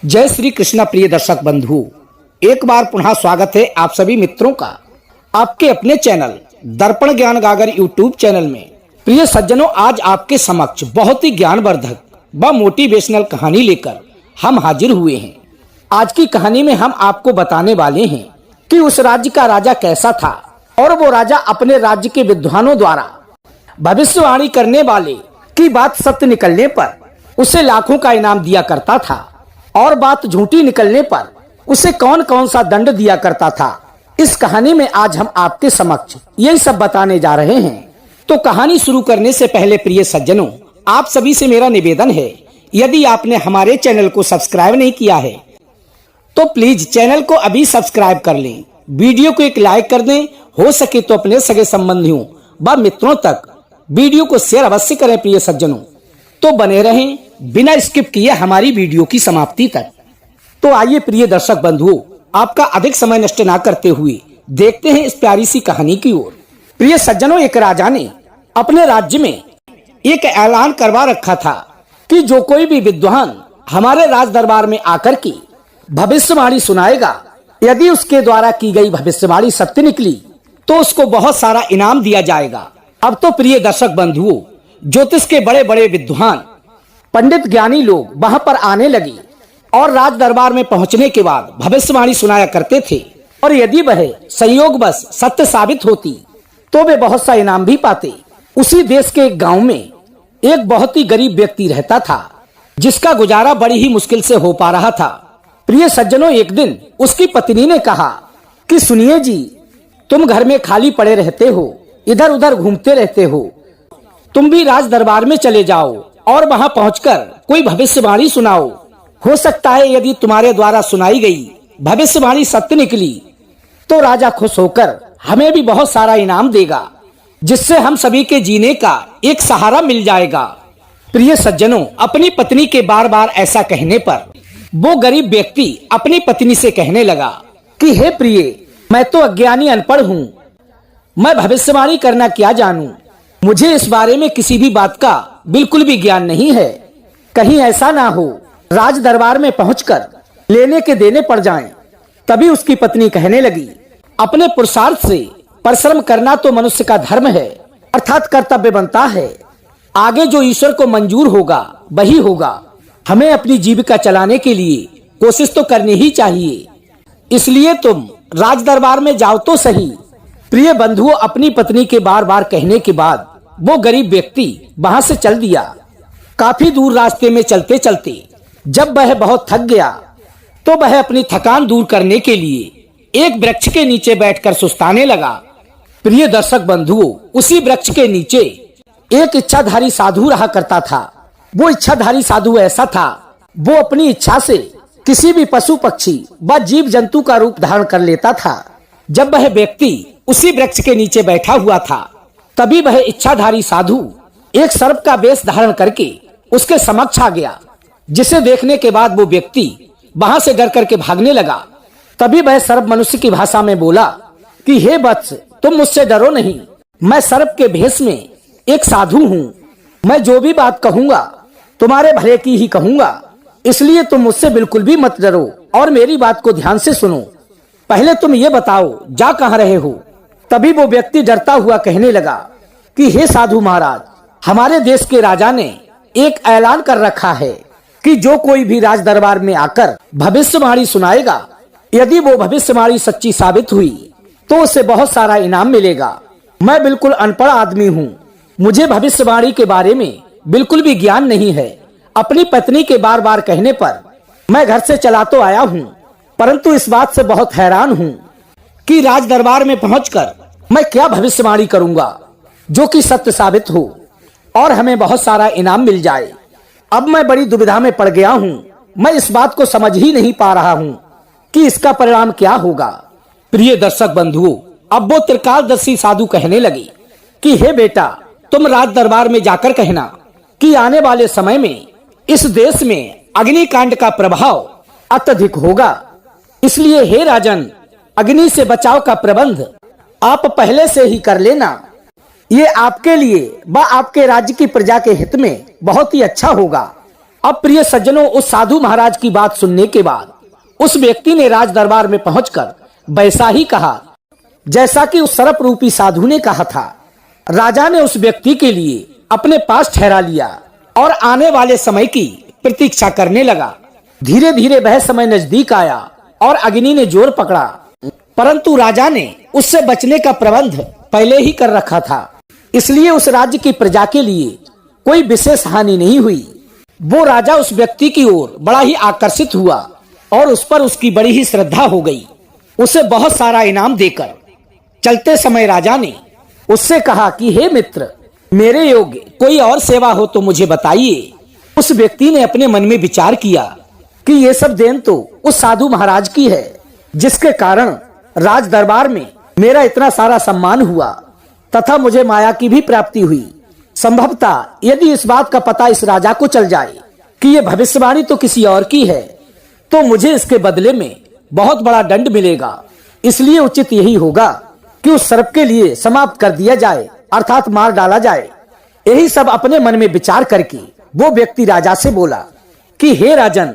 जय श्री कृष्णा। प्रिय दर्शक बंधु, एक बार पुनः स्वागत है आप सभी मित्रों का आपके अपने चैनल दर्पण ज्ञान गागर यूट्यूब चैनल में। प्रिय सज्जनों, आज आपके समक्ष बहुत ही ज्ञानवर्धक व मोटिवेशनल कहानी लेकर हम हाजिर हुए हैं। आज की कहानी में हम आपको बताने वाले हैं कि उस राज्य का राजा कैसा था और वो राजा अपने राज्य के विद्वानों द्वारा भविष्यवाणी करने वाले की बात सत्य निकलने पर उसे लाखों का इनाम दिया करता था और बात झूठी निकलने पर उसे कौन कौन सा दंड दिया करता था। इस कहानी में आज हम आपके समक्ष यही सब बताने जा रहे हैं। तो कहानी शुरू करने से पहले प्रिय सज्जनों, आप सभी से मेरा निवेदन है, यदि आपने हमारे चैनल को सब्सक्राइब नहीं किया है तो प्लीज चैनल को अभी सब्सक्राइब कर लें, वीडियो को एक लाइक कर दें, हो सके तो अपने सगे संबंधियों व मित्रों तक वीडियो को शेयर अवश्य करें। प्रिय सज्जनों, तो बने रहें बिना स्किप किए हमारी वीडियो की समाप्ति तक। तो आइए प्रिय दर्शक बंधुओं, आपका अधिक समय नष्ट ना करते हुए देखते हैं इस प्यारी सी कहानी की ओर। प्रिय सज्जनों, एक राजा ने अपने राज्य में एक ऐलान करवा रखा था कि जो कोई भी विद्वान हमारे राज दरबार में आकर के भविष्यवाणी सुनाएगा, यदि उसके द्वारा की गई भविष्यवाणी सत्य निकली तो उसको बहुत सारा इनाम दिया जाएगा। अब तो प्रिय दर्शक बंधुओं, ज्योतिष के बड़े बड़े विद्वान पंडित ज्ञानी लोग वहां पर आने लगे और राज दरबार में पहुंचने के बाद भविष्यवाणी सुनाया करते थे और यदि वह संयोगवश सत्य साबित होती तो वे बहुत सा इनाम भी पाते। उसी देश के एक गांव में एक बहुत ही गरीब व्यक्ति रहता था जिसका गुजारा बड़ी ही मुश्किल से हो पा रहा था। प्रिय सज्जनों, एक दिन उसकी पत्नी ने कहा कि सुनिए जी, तुम घर में खाली पड़े रहते हो, इधर उधर घूमते रहते हो, तुम भी राज दरबार में चले जाओ और वहां पहुंचकर कोई भविष्यवाणी सुनाओ। हो सकता है यदि तुम्हारे द्वारा सुनाई गई भविष्यवाणी सत्य निकली तो राजा खुश होकर हमें भी बहुत सारा इनाम देगा, जिससे हम सभी के जीने का एक सहारा मिल जाएगा। प्रिय सज्जनों, अपनी पत्नी के बार बार ऐसा कहने पर वो गरीब व्यक्ति अपनी पत्नी से कहने लगा कि हे प्रिय, मैं तो अज्ञानी अनपढ़ हूँ, मैं भविष्यवाणी करना क्या जानूं, मुझे इस बारे में किसी भी बात का बिल्कुल भी ज्ञान नहीं है। कहीं ऐसा ना हो राज दरबार में पहुंचकर लेने के देने पड़ जाएं। तभी उसकी पत्नी कहने लगी, अपने पुरुषार्थ से परिश्रम करना तो मनुष्य का धर्म है, अर्थात कर्तव्य बनता है। आगे जो ईश्वर को मंजूर होगा वही होगा। हमें अपनी जीविका चलाने के लिए कोशिश तो करनी ही चाहिए, इसलिए तुम राज दरबार में जाओ तो सही। प्रिय बंधुओं, अपनी पत्नी के बार बार कहने के बाद वो गरीब व्यक्ति वहां से चल दिया। काफी दूर रास्ते में चलते चलते जब वह बहुत थक गया तो वह अपनी थकान दूर करने के लिए एक वृक्ष के नीचे बैठकर सुस्ताने लगा। प्रिय दर्शक बंधुओं, उसी वृक्ष के नीचे एक इच्छाधारी साधु रहा करता था। वो इच्छाधारी साधु ऐसा था, वो अपनी इच्छा से किसी भी पशु पक्षी व जीव जंतु का रूप धारण कर लेता था। जब वह व्यक्ति उसी वृक्ष के नीचे बैठा हुआ था तभी वह इच्छाधारी साधु एक सर्प का वेश धारण करके उसके समक्ष आ गया, जिसे देखने के बाद वो व्यक्ति वहां से डर करके भागने लगा। तभी वह सर्प मनुष्य की भाषा में बोला कि हे वत्स, तुम मुझसे डरो नहीं, मैं सर्प के भेष में एक साधु हूँ। मैं जो भी बात कहूँगा तुम्हारे भले की ही कहूँगा, इसलिए तुम मुझसे बिल्कुल भी मत डरो और मेरी बात को ध्यान से सुनो। पहले तुम ये बताओ जा कहाँ रहे हो। तभी वो व्यक्ति डरता हुआ कहने लगा कि हे साधु महाराज, हमारे देश के राजा ने एक ऐलान कर रखा है कि जो कोई भी राज दरबार में आकर भविष्यवाणी सुनाएगा, यदि वो भविष्यवाणी सच्ची साबित हुई तो उसे बहुत सारा इनाम मिलेगा। मैं बिल्कुल अनपढ़ आदमी हूँ, मुझे भविष्यवाणी के बारे में बिल्कुल भी ज्ञान नहीं है। अपनी पत्नी के बार बार कहने पर मैं घर से चला तो आया हूँ, परंतु इस बात से बहुत हैरान हूँ कि राज दरबार में पहुंचकर मैं क्या भविष्यवाणी करूंगा जो कि सत्य साबित हो और हमें बहुत सारा इनाम मिल जाए। अब मैं बड़ी दुविधा में पड़ गया हूँ, मैं इस बात को समझ ही नहीं पा रहा हूँ कि इसका परिणाम क्या होगा। प्रिय दर्शक बंधुओं, अब वो त्रिकालदर्शी साधु कहने लगे कि हे बेटा, तुम राज दरबार में जाकर कहना कि आने वाले समय में इस देश में अग्निकांड का प्रभाव अत्यधिक होगा, इसलिए हे राजन, अग्नि से बचाव का प्रबंध आप पहले से ही कर लेना। ये आपके लिए व आपके राज्य की प्रजा के हित में बहुत ही अच्छा होगा अब प्रिय सज्जनों, उस साधु महाराज की बात सुनने के बाद उस व्यक्ति ने राज दरबार में पहुंचकर वैसा ही कहा जैसा कि उस सर्प रूपी साधु ने कहा था। राजा ने उस व्यक्ति के लिए अपने पास ठहरा लिया और आने वाले समय की प्रतीक्षा करने लगा। धीरे धीरे वह समय नजदीक आया और अग्नि ने जोर पकड़ा, परंतु राजा ने उससे बचने का प्रबंध पहले ही कर रखा था, इसलिए उस राज्य की प्रजा के लिए कोई विशेष हानि नहीं हुई। वो राजा उस व्यक्ति की ओर बड़ा ही आकर्षित हुआ और उस पर उसकी बड़ी ही श्रद्धा हो गई। उसे बहुत सारा इनाम देकर चलते समय राजा ने उससे कहा कि हे मित्र, मेरे योग्य कोई और सेवा हो तो मुझे बताइए। उस व्यक्ति ने अपने मन में विचार किया कि ये सब देन तो उस साधु महाराज की है, जिसके कारण राज दरबार में मेरा इतना सारा सम्मान हुआ तथा मुझे माया की भी प्राप्ति हुई। संभवतः यदि इस बात का पता इस राजा को चल जाए कि ये भविष्यवाणी तो किसी और की है, तो मुझे इसके बदले में बहुत बड़ा दंड मिलेगा। इसलिए उचित यही होगा कि उस सर्प के लिए समाप्त कर दिया जाए, अर्थात मार डाला जाए। यही सब अपने मन में विचार करके वो व्यक्ति राजा से बोला कि हे राजन,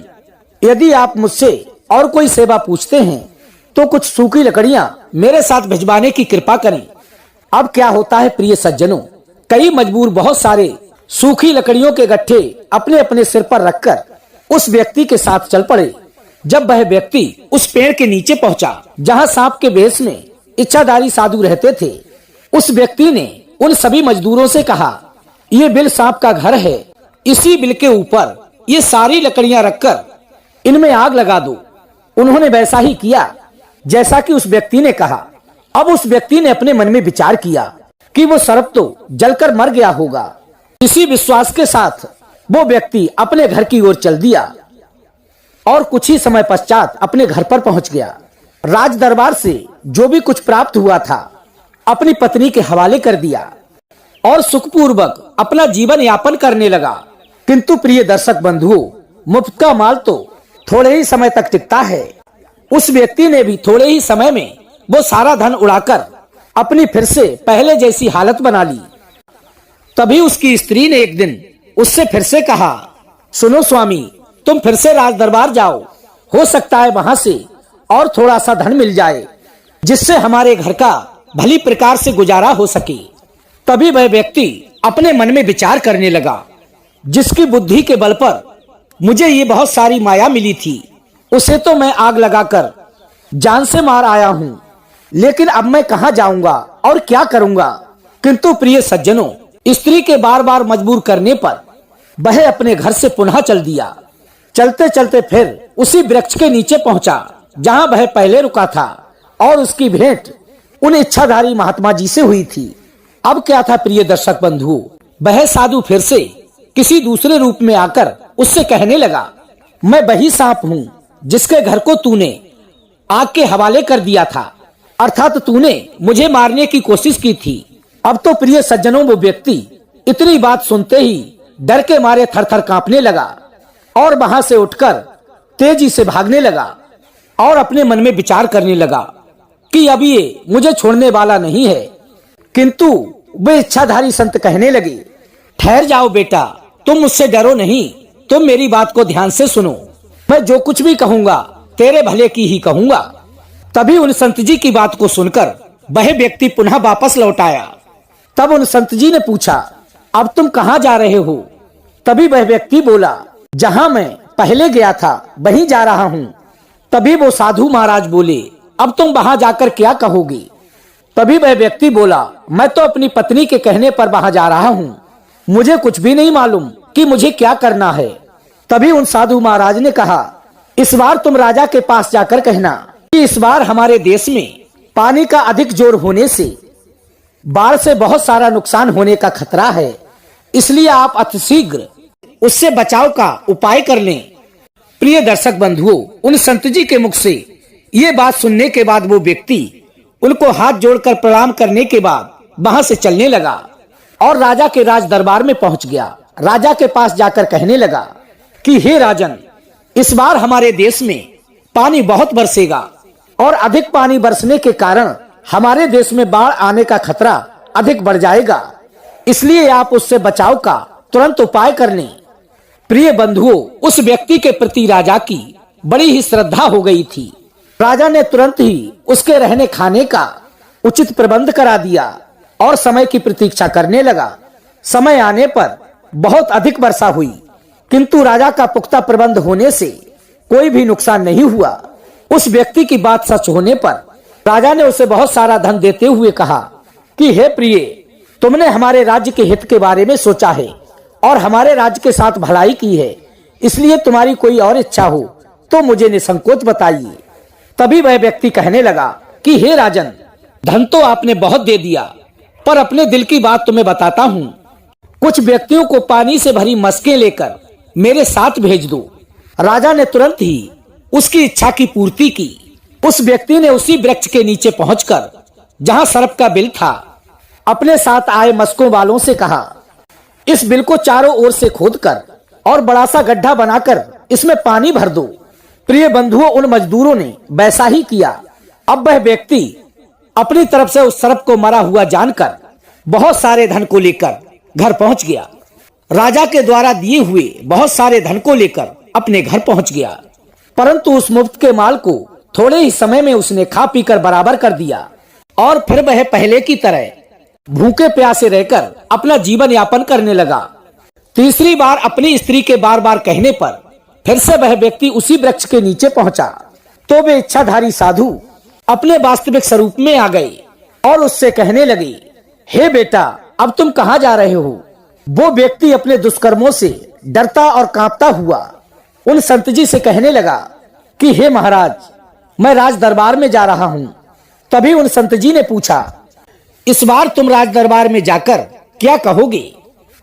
यदि आप मुझसे और कोई सेवा पूछते हैं तो कुछ सूखी लकड़ियां मेरे साथ भिजवाने की कृपा करें। अब क्या होता है प्रिय सज्जनों, कई मजबूर बहुत सारे सूखी लकड़ियों के गट्ठे अपने अपने सिर पर रखकर उस व्यक्ति के साथ चल पड़े। जब वह व्यक्ति उस पेड़ के नीचे पहुंचा जहां सांप के वेश में इच्छाधारी साधु रहते थे, उस व्यक्ति ने उन सभी मजदूरों से कहा, ये बिल सांप का घर है, इसी बिल के ऊपर ये सारी लकड़ियां रखकर इनमें आग लगा दो। उन्होंने वैसा ही किया जैसा कि उस व्यक्ति ने कहा। अब उस व्यक्ति ने अपने मन में विचार किया कि वो सर्प तो जलकर मर गया होगा। इसी विश्वास के साथ वो व्यक्ति अपने घर की ओर चल दिया और कुछ ही समय पश्चात अपने घर पर पहुंच गया। राज दरबार से जो भी कुछ प्राप्त हुआ था अपनी पत्नी के हवाले कर दिया और सुखपूर्वक अपना जीवन यापन करने लगा। किंतु प्रिय दर्शक बंधुओं, मुफ्त का माल तो थोड़े ही समय तक टिकता है। उस व्यक्ति ने भी थोड़े ही समय में वो सारा धन उड़ाकर अपनी फिर से पहले जैसी हालत बना ली। तभी उसकी स्त्री ने एक दिन उससे फिर से कहा, सुनो स्वामी, तुम फिर से राज दरबार जाओ, हो सकता है वहां से और थोड़ा सा धन मिल जाए जिससे हमारे घर का भली प्रकार से गुजारा हो सके। तभी वह व्यक्ति अपने मन में विचार करने लगा, जिसकी बुद्धि के बल पर मुझे ये बहुत सारी माया मिली थी, उसे तो मैं आग लगाकर जान से मार आया हूँ, लेकिन अब मैं कहाँ जाऊंगा और क्या करूंगा। किंतु प्रिय सज्जनों, स्त्री के बार बार मजबूर करने पर वह अपने घर से पुनः चल दिया। चलते चलते फिर उसी वृक्ष के नीचे पहुंचा जहां वह पहले रुका था और उसकी भेंट उन इच्छाधारी महात्मा जी से हुई थी। अब क्या था प्रिय दर्शक बंधु, वह साधु फिर से किसी दूसरे रूप में आकर उससे कहने लगा, मैं वही सांप हूँ जिसके घर को तूने आग के हवाले कर दिया था, अर्थात तूने मुझे मारने की कोशिश की थी। अब तो प्रिय सज्जनों, वो व्यक्ति इतनी बात सुनते ही डर के मारे थरथर कांपने लगा और वहां से उठकर तेजी से भागने लगा और अपने मन में विचार करने लगा कि अब ये मुझे छोड़ने वाला नहीं है। किंतु वे इच्छाधारी संत कहने लगे, ठहर जाओ बेटा, तुम मुझसे डरो नहीं, तुम मेरी बात को ध्यान से सुनो, मैं जो कुछ भी कहूंगा तेरे भले की ही कहूंगा। तभी उन संत जी की बात को सुनकर वह व्यक्ति पुनः वापस लौट आया। तब उन संत जी ने पूछा, अब तुम कहाँ जा रहे हो? तभी वह व्यक्ति बोला, जहाँ मैं पहले गया था वहीं जा रहा हूँ। तभी वो साधु महाराज बोले, अब तुम वहां जाकर क्या कहोगे? तभी वह व्यक्ति बोला, मैं तो अपनी पत्नी के कहने पर वहां जा रहा हूँ, मुझे कुछ भी नहीं मालूम कि मुझे क्या करना है। तभी उन साधु महाराज ने कहा, इस बार तुम राजा के पास जाकर कहना कि इस बार हमारे देश में पानी का अधिक जोर होने से बाढ़ से बहुत सारा नुकसान होने का खतरा है, इसलिए आप अतिशीघ्र उससे बचाव का उपाय कर लें। प्रिय दर्शक बंधुओं, उन संत जी के मुख से ये बात सुनने के बाद वो व्यक्ति उनको हाथ जोड़कर प्रणाम करने के बाद वहां से चलने लगा और राजा के राज दरबार में पहुंच गया। राजा के पास जाकर कहने लगा कि हे राजन, इस बार हमारे देश में पानी बहुत बरसेगा और अधिक पानी बरसने के कारण हमारे देश में बाढ़ आने का खतरा अधिक बढ़ जाएगा, इसलिए आप उससे बचाव का तुरंत उपाय कर लें। प्रिय बंधुओं, उस व्यक्ति के प्रति राजा की बड़ी ही श्रद्धा हो गई थी। राजा ने तुरंत ही उसके रहने खाने का उचित प्रबंध करा दिया और समय की प्रतीक्षा करने लगा। समय आने पर बहुत अधिक वर्षा हुई, किंतु राजा का पुख्ता प्रबंध होने से कोई भी नुकसान नहीं हुआ। उस व्यक्ति की बात सच होने पर राजा ने उसे बहुत सारा धन देते हुए कहा कि हे प्रिय, तुमने हमारे राज्य के हित के बारे में सोचा है और हमारे राज्य के साथ भलाई की है, इसलिए तुम्हारी कोई और इच्छा हो तो मुझे निसंकोच बताइए। तभी वह व्यक्ति कहने लगा कि हे राजन, धन तो आपने बहुत दे दिया, पर अपने दिल की बात तुम्हें बताता हूँ। कुछ व्यक्तियों को पानी से भरी मशकें लेकर मेरे साथ भेज दो। राजा ने तुरंत ही उसकी इच्छा की पूर्ति की। उस व्यक्ति ने उसी वृक्ष के नीचे पहुंचकर, जहां सर्प का बिल था, अपने साथ आए मशकों वालों से कहा, इस बिल को चारों ओर से खोदकर और बड़ा सा गड्ढा बनाकर इसमें पानी भर दो। प्रिय बंधुओं, उन मजदूरों ने वैसा ही किया। अब वह व्यक्ति अपनी तरफ से उस सर्प को मरा हुआ जानकर बहुत सारे धन को लेकर घर पहुंच गया। राजा के द्वारा दिए हुए बहुत सारे धन को लेकर अपने घर पहुंच गया, परंतु उस मुफ्त के माल को थोड़े ही समय में उसने खा पीकर बराबर कर दिया और फिर वह पहले की तरह भूखे प्यासे रहकर अपना जीवन यापन करने लगा। तीसरी बार अपनी स्त्री के बार बार कहने पर फिर से वह व्यक्ति उसी वृक्ष के नीचे पहुंचा, तो वे इच्छाधारी साधु अपने वास्तविक स्वरूप में आ गए और उससे कहने लगे, हे बेटा, अब तुम कहाँ जा रहे हो? वो व्यक्ति अपने दुष्कर्मों से डरता और कांपता हुआ उन संत जी से कहने लगा कि हे महाराज, मैं राज दरबार में जा रहा हूँ। तभी उन संत जी ने पूछा, इस बार तुम राज दरबार में जाकर क्या कहोगे?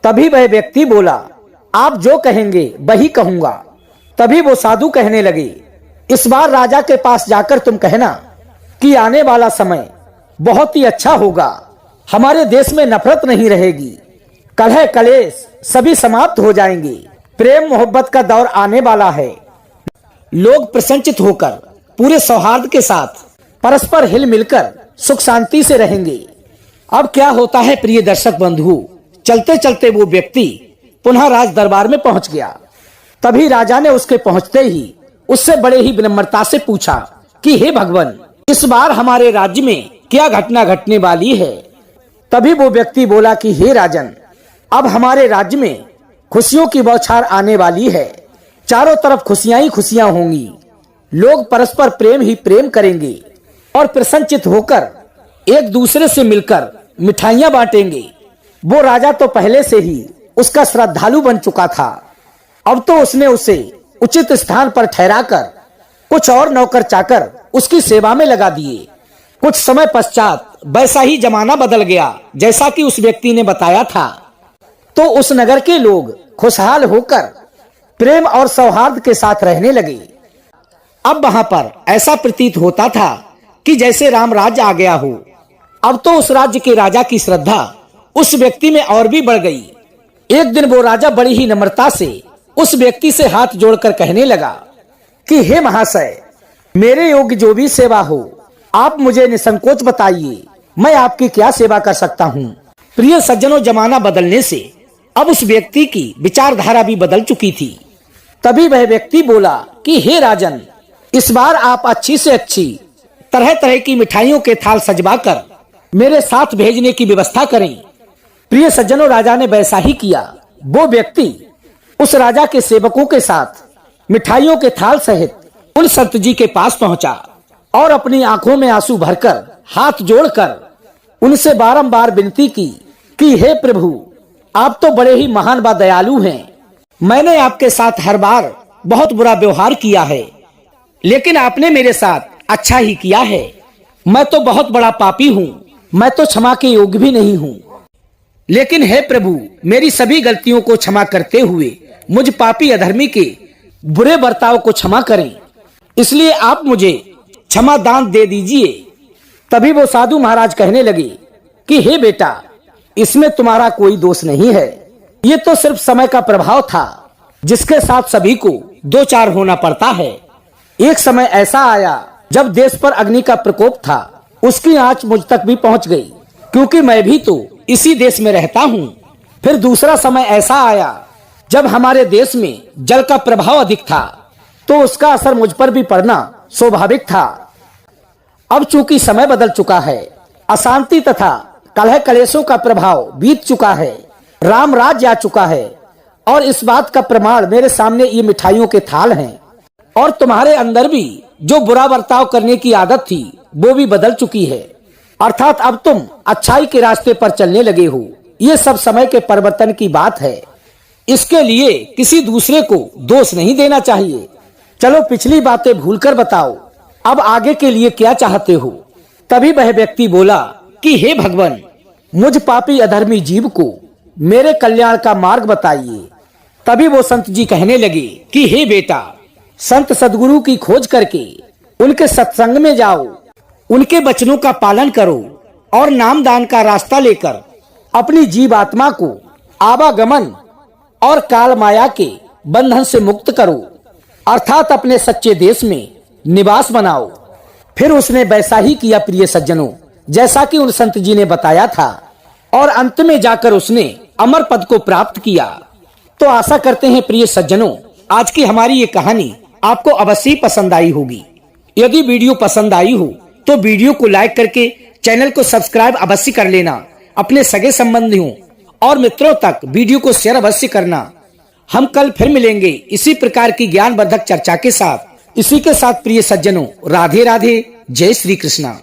तभी वह व्यक्ति बोला, आप जो कहेंगे वही कहूंगा। तभी वो साधु कहने लगे, इस बार राजा के पास जाकर तुम कहना कि आने वाला समय बहुत ही अच्छा होगा, हमारे देश में नफरत नहीं रहेगी, कलह कलेश सभी समाप्त हो जाएंगे, प्रेम मोहब्बत का दौर आने वाला है, लोग प्रसन्नचित होकर पूरे सौहार्द के साथ परस्पर हिल मिलकर सुख शांति से रहेंगे। अब क्या होता है प्रिय दर्शक बंधु, चलते चलते वो व्यक्ति पुनः राज दरबार में पहुंच गया। तभी राजा ने उसके पहुंचते ही उससे बड़े ही विनम्रता से पूछा कि हे भगवान, इस बार हमारे राज्य में क्या घटना घटने वाली है? तभी वो व्यक्ति बोला कि हे राजन, अब हमारे राज्य में खुशियों की बौछार आने वाली है, चारों तरफ खुशियां ही खुशियां होंगी, लोग परस्पर प्रेम ही प्रेम करेंगे और प्रसन्नचित होकर एक दूसरे से मिलकर मिठाइयां बांटेंगे। वो राजा तो पहले से ही उसका श्रद्धालु बन चुका था, अब तो उसने उसे उचित स्थान पर ठहराकर कुछ और नौकर चाकर उसकी सेवा में लगा दिए। कुछ समय पश्चात वैसा ही जमाना बदल गया जैसा कि उस व्यक्ति ने बताया था, तो उस नगर के लोग खुशहाल होकर प्रेम और सौहार्द के साथ रहने लगे। अब वहां पर ऐसा प्रतीत होता था कि जैसे राम राज्य आ गया हो। अब तो उस राज्य के राजा की श्रद्धा उस व्यक्ति में और भी बढ़ गई। एक दिन वो राजा बड़ी ही नम्रता से उस व्यक्ति से हाथ जोड़कर कहने लगा कि हे महाशय, मेरे योग्य जो भी सेवा हो आप मुझे निसंकोच बताइए, मैं आपकी क्या सेवा कर सकता हूँ। प्रिय सज्जनों, जमाना बदलने से अब उस व्यक्ति की विचारधारा भी बदल चुकी थी। तभी वह व्यक्ति बोला कि हे राजन, इस बार आप अच्छी से अच्छी तरह तरह की मिठाइयों के थाल सजवाकर मेरे साथ भेजने की व्यवस्था करें। प्रिय सज्जनों, राजा ने वैसा ही किया। वो व्यक्ति उस राजा के सेवकों के साथ मिठाइयों के थाल सहित उन संत जी के पास पहुंचा और अपनी आंखों में आंसू भरकर हाथ जोड़कर उनसे बारंबार विनती की कि हे प्रभु, आप तो बड़े ही महान व दयालु हैं। मैंने आपके साथ हर बार बहुत बुरा व्यवहार किया है, लेकिन आपने मेरे साथ अच्छा ही किया है। मैं तो बहुत बड़ा पापी हूँ, मैं तो क्षमा के योग्य भी नहीं हूँ, लेकिन हे प्रभु, मेरी सभी गलतियों को क्षमा करते हुए मुझ पापी अधर्मी के बुरे बर्ताव को क्षमा करें, इसलिए आप मुझे क्षमा दान दे दीजिए। तभी वो साधु महाराज कहने लगे कि हे बेटा, इसमें तुम्हारा कोई दोष नहीं है, ये तो सिर्फ समय का प्रभाव था जिसके साथ सभी को दो चार होना पड़ता है। एक समय ऐसा आया जब देश पर अग्नि का प्रकोप था, उसकी आंच मुझ तक भी पहुंच गई, क्योंकि मैं भी तो इसी देश में रहता हूँ। फिर दूसरा समय ऐसा आया जब हमारे देश में जल का प्रभाव अधिक था तो उसका असर मुझ पर भी पड़ना स्वाभाविक था। अब चूंकि समय बदल चुका है, अशांति तथा कलह कलेशों का प्रभाव बीत चुका है, राम राज्य आ चुका है और इस बात का प्रमाण मेरे सामने ये मिठाइयों के थाल हैं। और तुम्हारे अंदर भी जो बुरा बर्ताव करने की आदत थी वो भी बदल चुकी है, अर्थात अब तुम अच्छाई के रास्ते पर चलने लगे हो। ये सब समय के परिवर्तन की बात है, इसके लिए किसी दूसरे को दोष नहीं देना चाहिए। चलो पिछली बातें भूलकर बताओ अब आगे के लिए क्या चाहते हो। तभी वह व्यक्ति बोला कि हे भगवान, मुझ पापी अधर्मी जीव को मेरे कल्याण का मार्ग बताइए। तभी वो संत जी कहने लगे कि हे बेटा, संत सदगुरु की खोज करके उनके सत्संग में जाओ, उनके वचनों का पालन करो और नामदान का रास्ता लेकर अपनी जीव आत्मा को आवागमन और काल माया के बंधन से मुक्त करो, अर्थात अपने सच्चे देश में निवास बनाओ। फिर उसने वैसा ही किया प्रिय सज्जनों, जैसा कि उन संत जी ने बताया था, और अंत में जाकर उसने अमर पद को प्राप्त किया। तो आशा करते हैं प्रिय सज्जनों, आज की हमारी ये कहानी आपको अवश्य पसंद आई होगी। यदि वीडियो पसंद आई हो तो वीडियो को लाइक करके चैनल को सब्सक्राइब अवश्य कर लेना। अपने सगे संबंधियों और मित्रों तक वीडियो को शेयर अवश्य करना। हम कल फिर मिलेंगे इसी प्रकार की ज्ञानवर्धक चर्चा के साथ। इसी के साथ प्रिय सज्जनों, राधे राधे, जय श्री कृष्णा।